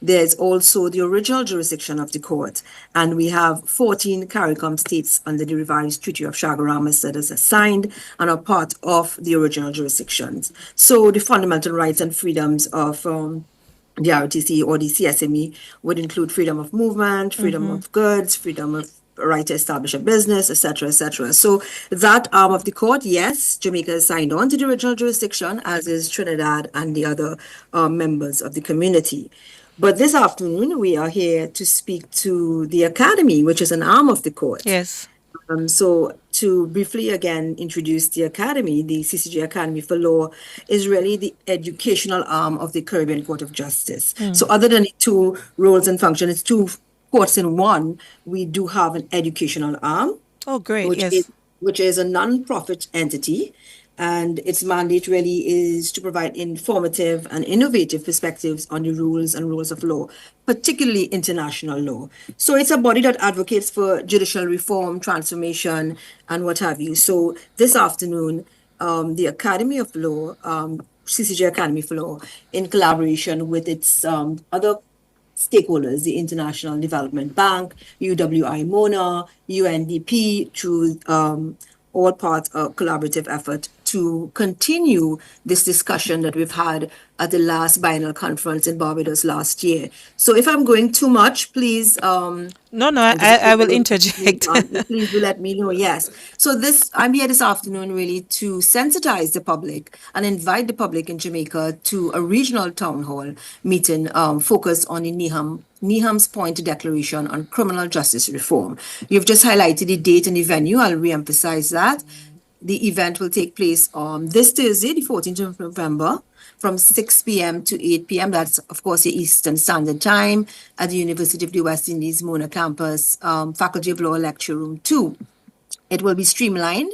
There's also the original jurisdiction of the court, and we have 14 CARICOM states under the revised Treaty of Chaguaramas that is assigned and are part of the original jurisdictions. So the fundamental rights and freedoms of the RTC or the CSME would include freedom of movement, freedom of goods, freedom of right to establish a business, etc., etc. So that arm of the court, yes, Jamaica is signed on to the original jurisdiction, as is Trinidad and the other members of the community. But this afternoon, we are here to speak to the Academy, which is an arm of the court. Yes. So to briefly again introduce the Academy, the CCJ Academy for Law is really the educational arm of the Caribbean Court of Justice. So other than the two roles and functions, it's two courts in one, we do have an educational arm. Oh, great, which yes. is a non-profit entity, and its mandate really is to provide informative and innovative perspectives on the rules and rules of law, particularly international law. So it's a body that advocates for judicial reform, transformation, and what have you. So this afternoon, the Academy of Law, CCJ Academy for Law, in collaboration with its other stakeholders, the International Development Bank, UWI MONA, UNDP, through all part of collaborative effort to continue this discussion that we've had at the last biennial conference in Barbados last year. So if I'm going too much, please No, I will interject. please do let me know. Yes. So I'm here this afternoon really to sensitize the public and invite the public in Jamaica to a regional town hall meeting focused on the Neham's Point Declaration on Criminal Justice Reform. You've just highlighted the date and the venue. I'll re-emphasize that. The event will take place on this Thursday, the 14th of November, from 6 p.m. to 8 p.m. That's, of course, the Eastern Standard Time at the University of the West Indies, Mona Campus, Faculty of Law Lecture Room 2. It will be streamlined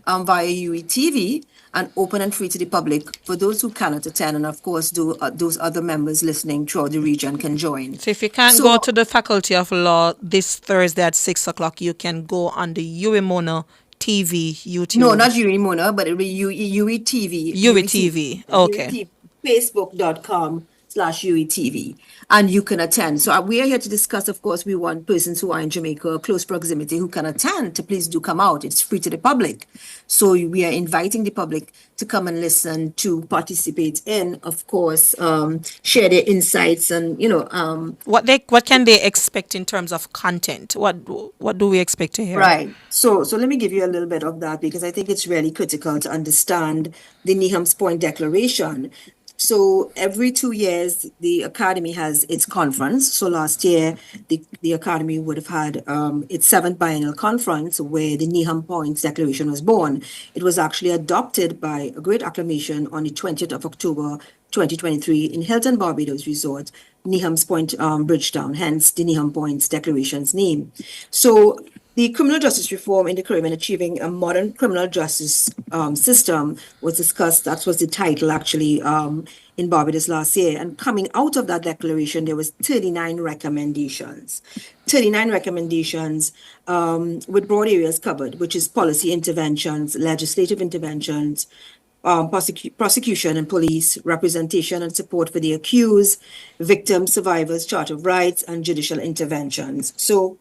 via UETV and open and free to the public for those who cannot attend. And, of course, those other members listening throughout the region can join. So if you can't go to the Faculty of Law this Thursday at 6 o'clock, you can go on the UEMONA TV, YouTube. No, not UEMONA, but it'll be UETV. UETV, okay. Facebook.com/UETV, and you can attend. So we are here to discuss, of course, we want persons who are in Jamaica, close proximity, who can attend to please do come out. It's free to the public. So we are inviting the public to come and listen, to participate in, of course, share their insights and, what can they expect in terms of content? What do we expect to hear? Right. So let me give you a little bit of that because I think it's really critical to understand the Neham's Point Declaration. So every 2 years, the Academy has its conference. So last year, the Academy would have had its 7th biennial conference where the Neham Point Declaration was born. It was actually adopted by a great acclamation on the 20th of October, 2023 in Hilton Barbados Resort, Neham's Point, Bridgetown, hence the Neham Point Declaration's name. So the criminal justice reform in the Caribbean, achieving a modern criminal justice system, was discussed. That was the title, actually, in Barbados last year. And coming out of that declaration, there was 39 recommendations. 39 recommendations with broad areas covered, which is policy interventions, legislative interventions, prosecution and police, representation and support for the accused, victims, survivors, Charter of Rights, and judicial interventions. So,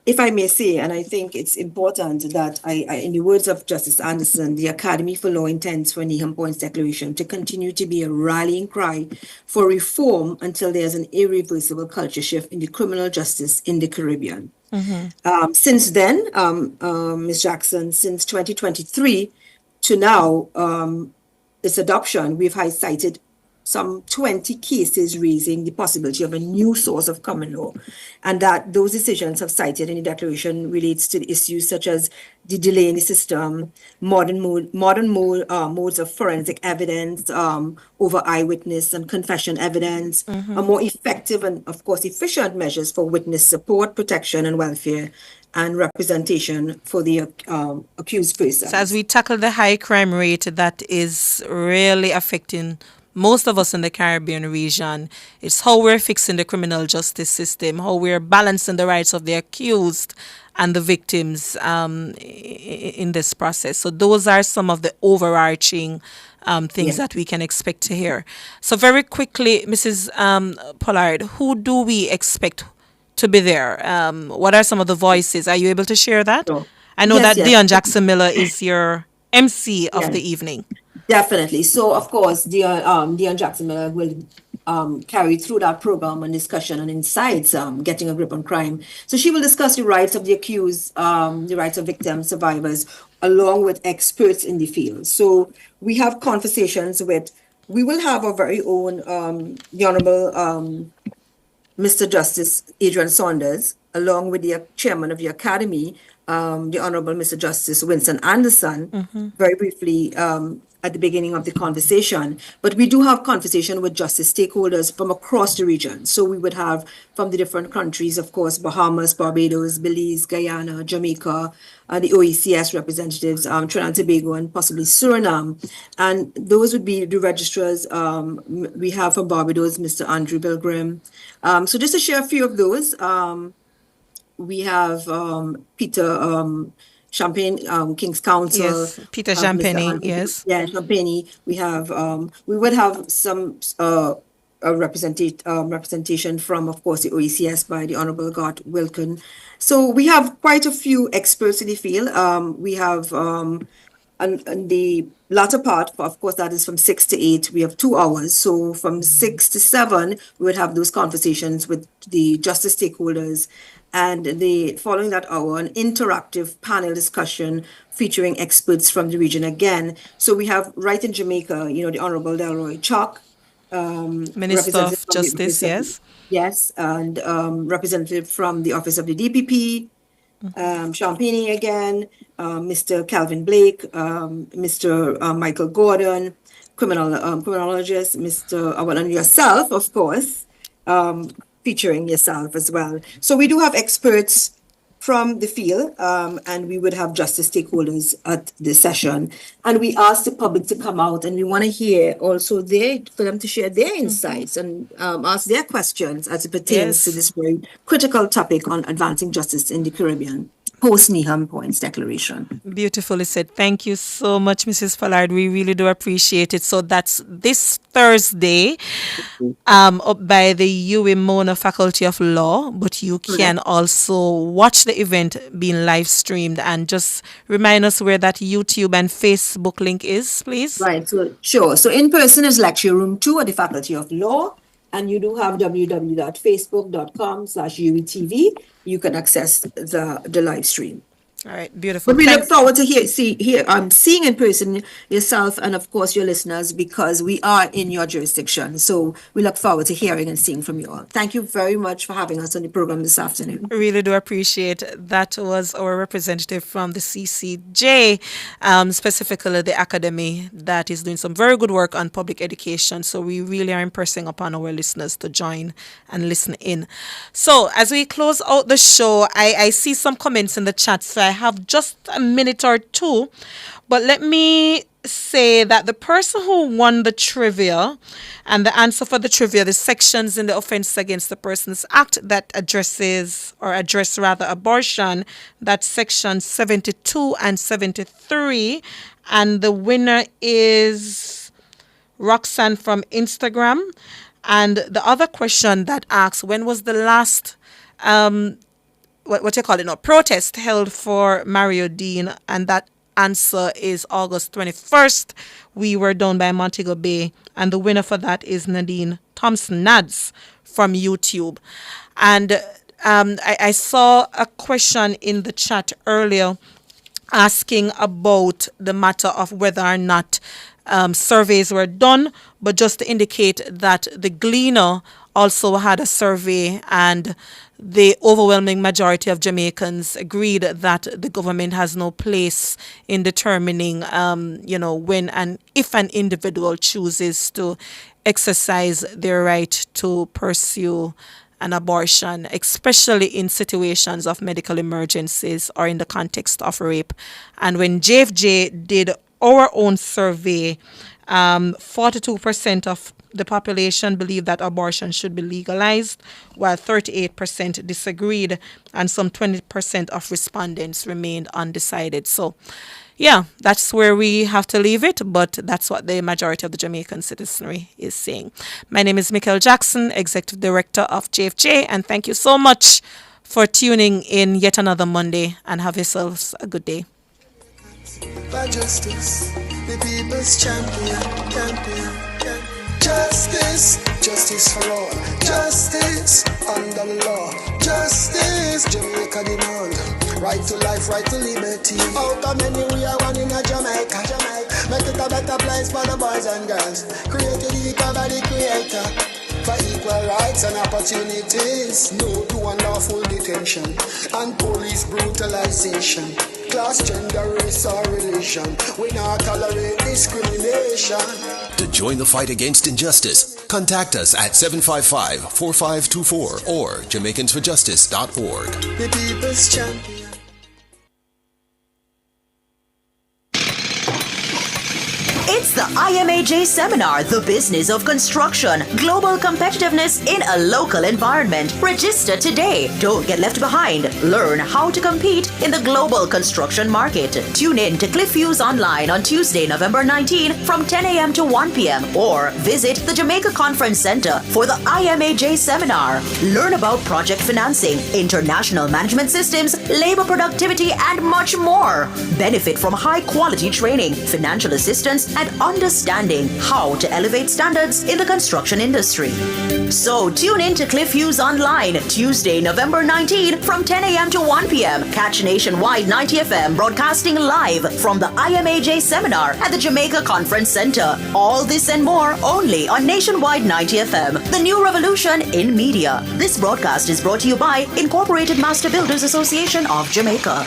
if I may say, and I think it's important that in the words of Justice Anderson, the Academy for Law intends for Neham Point's declaration to continue to be a rallying cry for reform until there's an irreversible culture shift in the criminal justice in the Caribbean. Since then, Ms. Jackson, since 2023 to now, its adoption, we've cited some 20 cases raising the possibility of a new source of common law, and that those decisions have cited in the declaration relates to the issues such as the delay in the system, modern modes of forensic evidence over eyewitness and confession evidence, a more effective and, of course, efficient measures for witness support, protection, and welfare, and representation for the accused person. So as we tackle the high crime rate that is really affecting most of us in the Caribbean region, it's how we're fixing the criminal justice system, how we're balancing the rights of the accused and the victims in this process. So those are some of the overarching things that we can expect to hear. So very quickly, Mrs. Pollard, who do we expect to be there? What are some of the voices? Are you able to share that? Sure. I know Yes, that Dion Jackson Miller is your MC of the evening. Definitely. So, of course, Dion Jackson Miller will carry through that program and discussion and insights, getting a grip on crime. So she will discuss the rights of the accused, the rights of victims, survivors, along with experts in the field. So we have conversations with we will have our very own, the Honorable Mr. Justice Adrian Saunders, along with the chairman of the Academy, the Honorable Mr. Justice Winston Anderson, very briefly at the beginning of the conversation. But we do have conversation with justice stakeholders from across the region. So we would have from the different countries, of course, Bahamas, Barbados, Belize, Guyana, Jamaica, the OECS representatives, Trinidad and Tobago, and possibly Suriname. And those would be the registrars. We have from Barbados, Mr. Andrew Pilgrim. So just to share a few of those, we have Peter Champagne, King's Counsel. Yes, Peter Champagne, yes. Yeah, Champagne. We have, we would have some representation from, of course, the OECS by the Honorable Gart Wilkin. So we have quite a few experts in the field. We have, and the latter part, of course, that is from 6 to 8. We have 2 hours. So from 6 to 7, we would have those conversations with the justice stakeholders. And following that hour, an interactive panel discussion featuring experts from the region again. So we have right in Jamaica, the Honorable Delroy Chalk, Minister of Justice, yes. Yes, and representative from the Office of the DPP, Champagne again, Mr. Calvin Blake, Mr. Michael Gordon, criminologist, Mr. and yourself, of course, featuring yourself as well. So we do have experts from the field, and we would have justice stakeholders at the session. And we ask the public to come out, and we want to hear also for them to share their insights and ask their questions as it pertains to this very critical topic on advancing justice in the Caribbean. Post-Neham Points Declaration. Beautifully said. Thank you so much, Mrs. Pollard. We really do appreciate it. So that's this Thursday up by the UWI Mona Faculty of Law, but you can also watch the event being live streamed, and just remind us where that YouTube and Facebook link is, please. Right, so sure. So in person is Lecture Room 2 at the Faculty of Law, and you do have www.facebook.com/UWTV. You can access the live stream. All right, beautiful. But we look forward to seeing in person yourself and, of course, your listeners, because we are in your jurisdiction. So we look forward to hearing and seeing from you all. Thank you very much for having us on the program this afternoon. Really do appreciate. That was our representative from the CCJ, specifically the Academy, that is doing some very good work on public education. So we really are impressing upon our listeners to join and listen in. So as we close out the show, I see some comments in the chat. So I have just a minute or two, but let me say that the person who won the trivia and the answer for the trivia, the sections in the Offense Against the Persons Act that address abortion, that's section 72 and 73, and the winner is Roxanne from Instagram. And the other question that asks, when was the last protest held for Mario Dean? And that answer is August 21st. We were down by Montego Bay, and the winner for that is Nadine Thompson Nads from YouTube. And I saw a question in the chat earlier asking about the matter of whether or not surveys were done, but just to indicate that the Gleaner also had a survey, and the overwhelming majority of Jamaicans agreed that the government has no place in determining, when and if an individual chooses to exercise their right to pursue an abortion, especially in situations of medical emergencies or in the context of rape. And when JFJ did our own survey, 42% of the population believed that abortion should be legalized, while 38% disagreed, and some 20% of respondents remained undecided. So, yeah, that's where we have to leave it, but that's what the majority of the Jamaican citizenry is saying. My name is Michael Jackson, Executive Director of JFJ, and thank you so much for tuning in yet another Monday, and have yourselves a good day. By justice, the people's champion. Justice, justice for all. Justice under the law. Justice, Jamaica demand. Right to life, right to liberty. Out of many we are one in a Jamaica. Make it a better place for the boys and girls. Created equal by the creator. For equal rights and opportunities. No to unlawful detention and police brutalization. Class, gender, race or religion. We not tolerate discrimination. To join the fight against injustice, contact us at 755-4524 or JamaicансForJustice.org. The people's champion. It's the IMAJ seminar, The Business of Construction, Global Competitiveness in a Local Environment. Register today. Don't get left behind. Learn how to compete in the global construction market. Tune in to Cliff Views Online on Tuesday, November 19 from 10 a.m. to 1 p.m. or visit the Jamaica Conference Center for the IMAJ seminar. Learn about project financing, international management systems, labor productivity, and much more. Benefit from high-quality training, financial assistance, and understanding how to elevate standards in the construction industry. So tune in to Cliff Views Online Tuesday, November 19 from 10 a.m. to 1 p.m. Catch Nationwide 90 FM broadcasting live from the IMAJ seminar at the Jamaica Conference Center. All this and more only on Nationwide 90 FM, the new revolution in media. This broadcast is brought to you by Incorporated Master Builders Association of Jamaica.